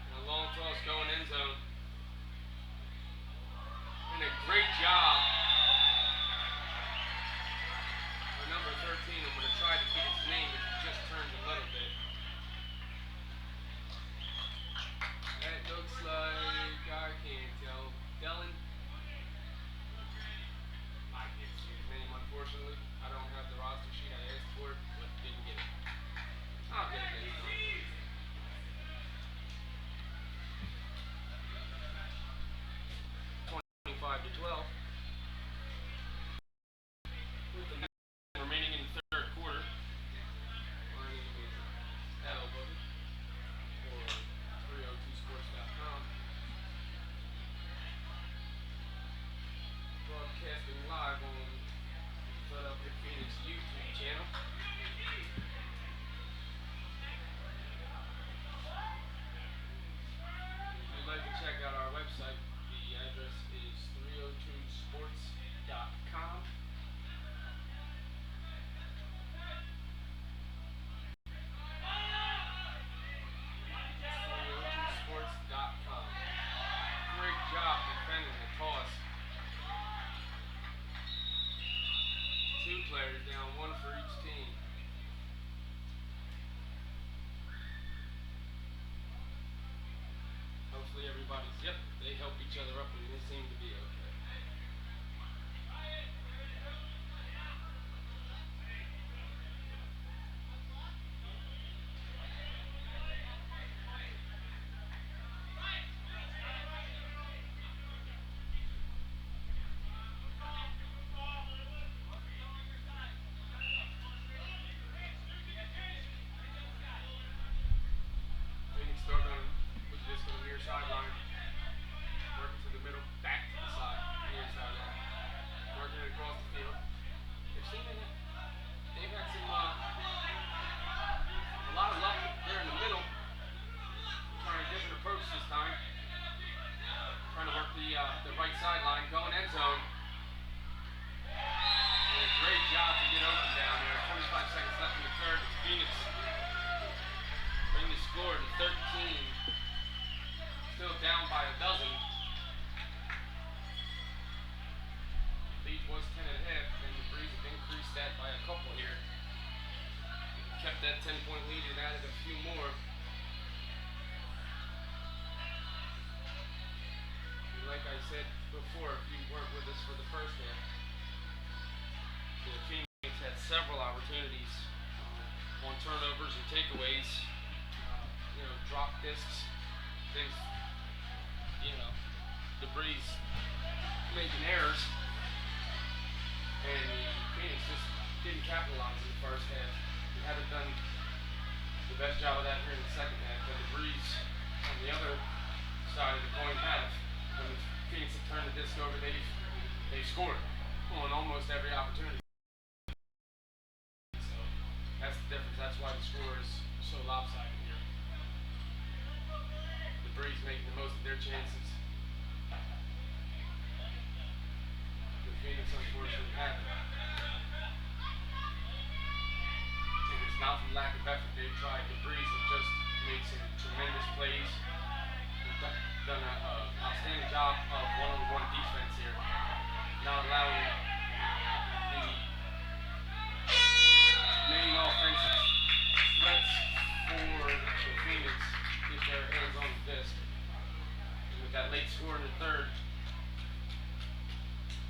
And a long toss going end zone. And a great job for number 13. I'm going to try to get his name if he just turned a little bit. That looks like, I can't tell, Dylan. I can't see his name, unfortunately. I don't have the roster sheet. I asked for it, but didn't get it. I'll get it next time. 25-12. With the remaining in the third quarter. My name is Al Boogie for 302sports.com. Broadcasting live on the Philadelphia Phoenix YouTube channel. If you'd like to check out our website, the address is 302sports.com. 302sports.com. Great job defending the toss. Two players down, one for each team. Hopefully everybody's, yep, they help each other up and they seem to be okay. Phoenix start on with this on the near sideline. Working to the middle, back to the side, near sideline. Working it across the field. They've seen it. They've had some a lot of luck there in the middle. Trying a different approach this time. Trying to work the right sideline, going end zone. And a great job to get open down there. 25 seconds left in the third. It's Phoenix. Bring the score to 13. Still down by a dozen. Lead was 10 and a half, and the Breeze have increased that by a couple here. Kept that 10-point lead and added a few more. And like I said before, if you weren't with us for the first half, the Phoenix had several opportunities on turnovers and takeaways. Drop discs, things, the Breeze making errors, and Phoenix just didn't capitalize in the first half. We haven't done the best job of that here in the second half, and the Breeze on the other side of the coin have. When the Phoenix have turned the disc over, they've scored on almost every opportunity. So that's the difference. That's why the score is so lopsided here. The Breeze making the most of their chances. have it. And it's not from lack of effort. They've tried. The Breeze have just made some tremendous plays. They've done an outstanding job of one-on-one defense here, not allowing the main offensive threats for the Phoenix get their hands on the disc. And with that late score in the third,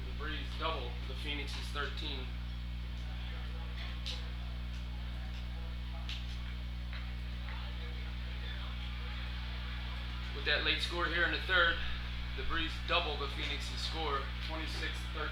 the Breeze double the Phoenix's 13. With that late score here in the third, the Breeze double the Phoenix's score, 26-13.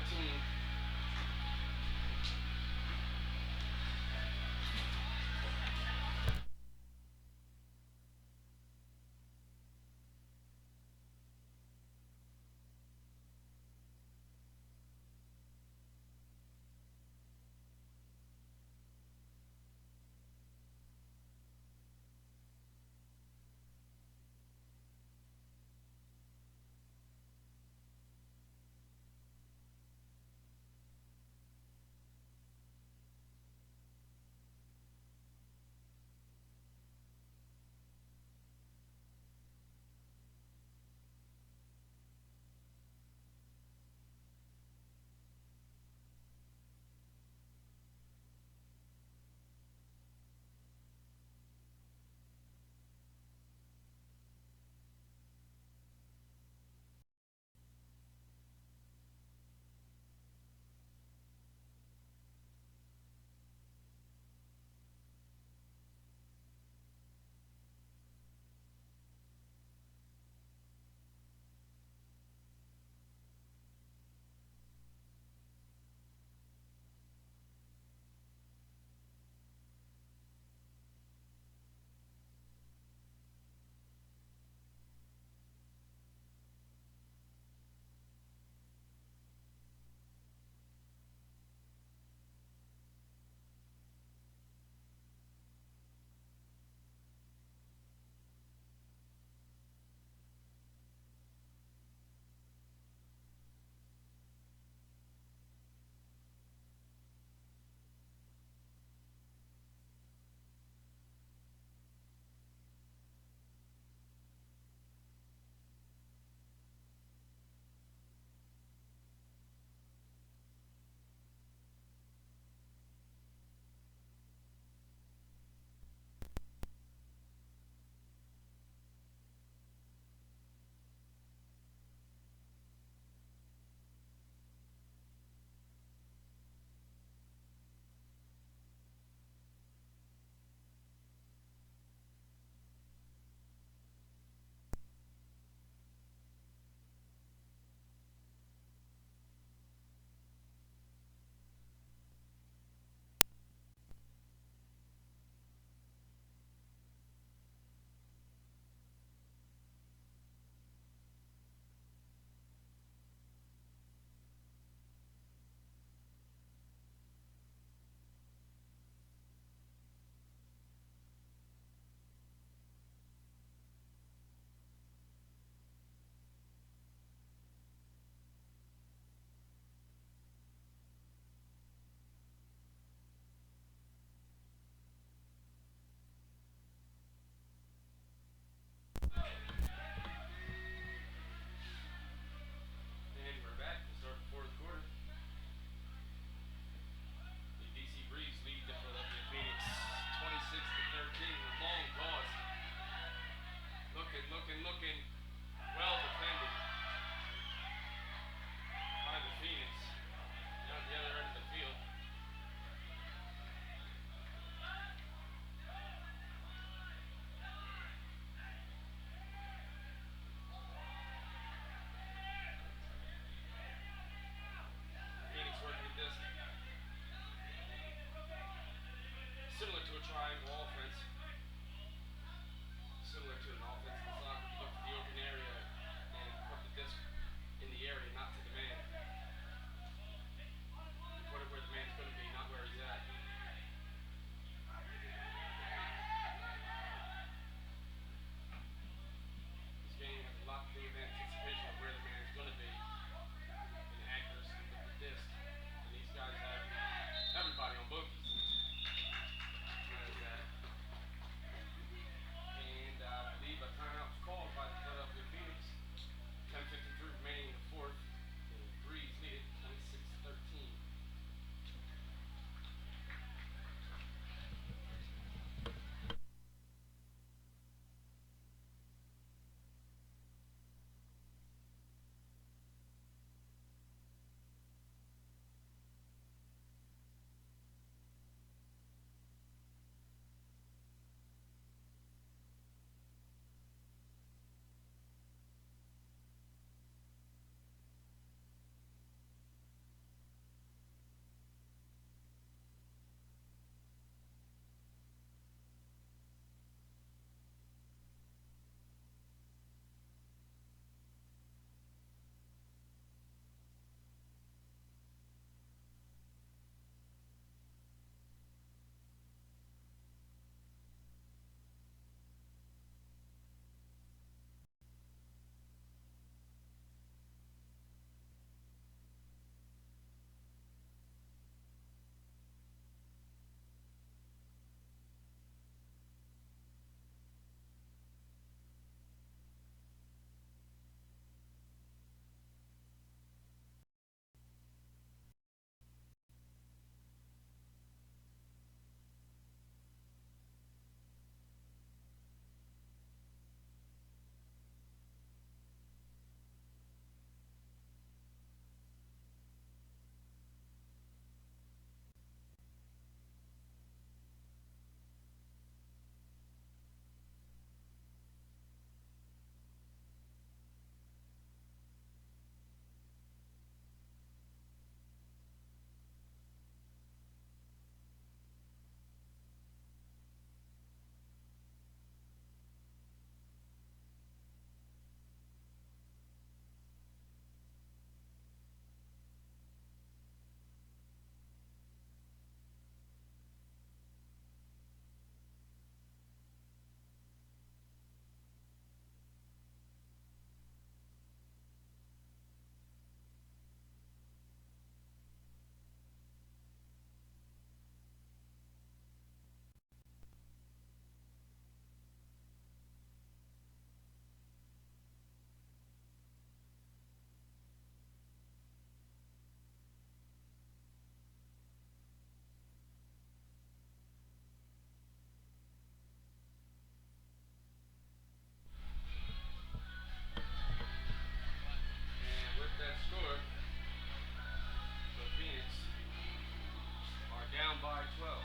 down by 12.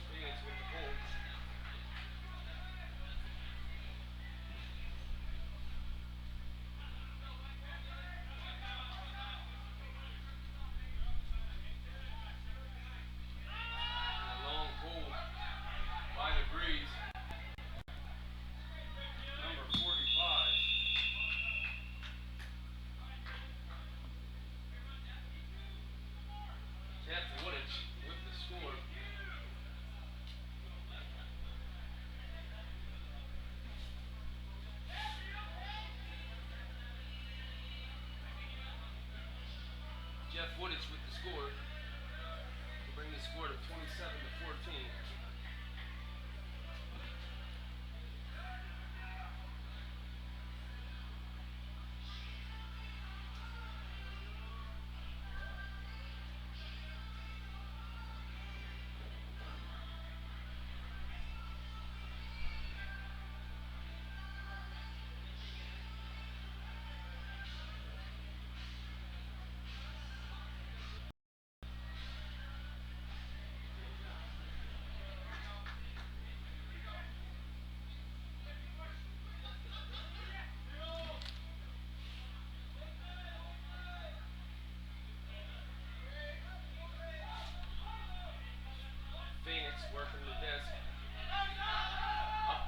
Phoenix with the ball. And a long pull by the Breeze. Number 45. Jeff Woodich with the score. Jeff Woodich with the score to bring the score to 27-14. Phoenix working the desk. Up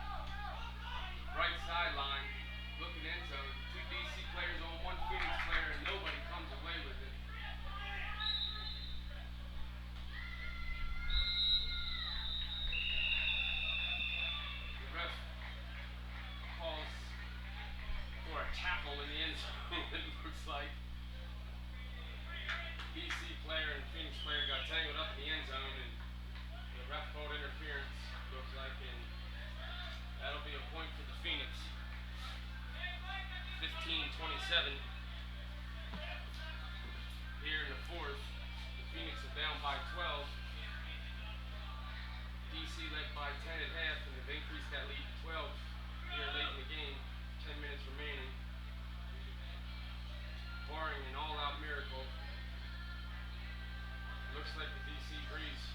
right sideline. Looking end zone. Two DC players on one Phoenix player and nobody comes away with it. The ref calls for a tackle in the end zone. It looks like DC player and Phoenix player got tangled up in the end zone and the ref called interference. Looks like, and that'll be a point for the Phoenix. 15-27 here in the fourth. The Phoenix are down by 12. DC led by 10 at half, and they've increased that lead to 12 here late in the game. 10 minutes remaining. Barring an all-out miracle, looks like the DC Breeze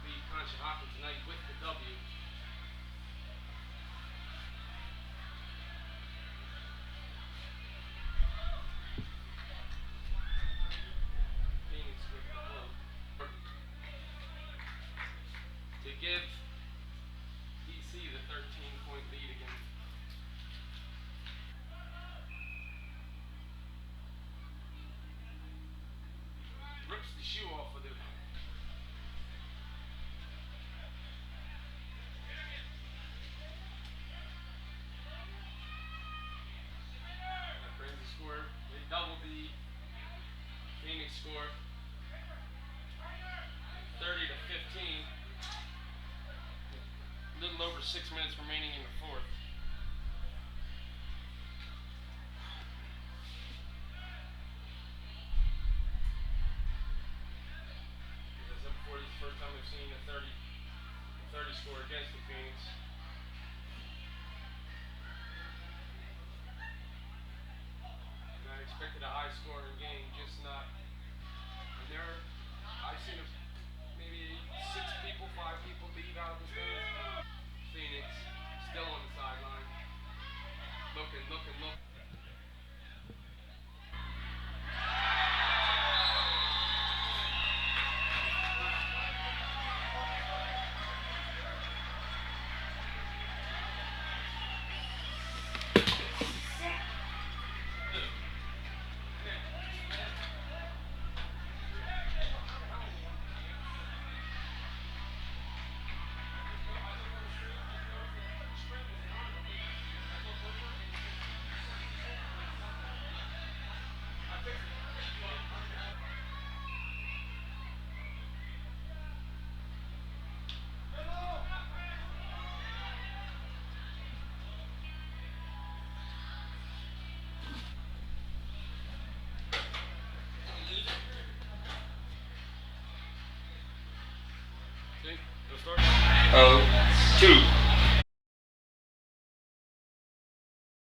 lead Conshohocken tonight with the W. Phoenix with the ball. To give DC the 13-point lead again. Rips the shoe off of it. That brings the score. They doubled the Phoenix score. 30-15. A little over 6 minutes remaining in the fourth. As I said before, this is the first time we've seen a 30 score against the Phoenix. And I expected a high scoring game, just not. And I've seen maybe 5 people leave out of this game. Phoenix still on the sideline. Looking. See? They'll start. 0-2.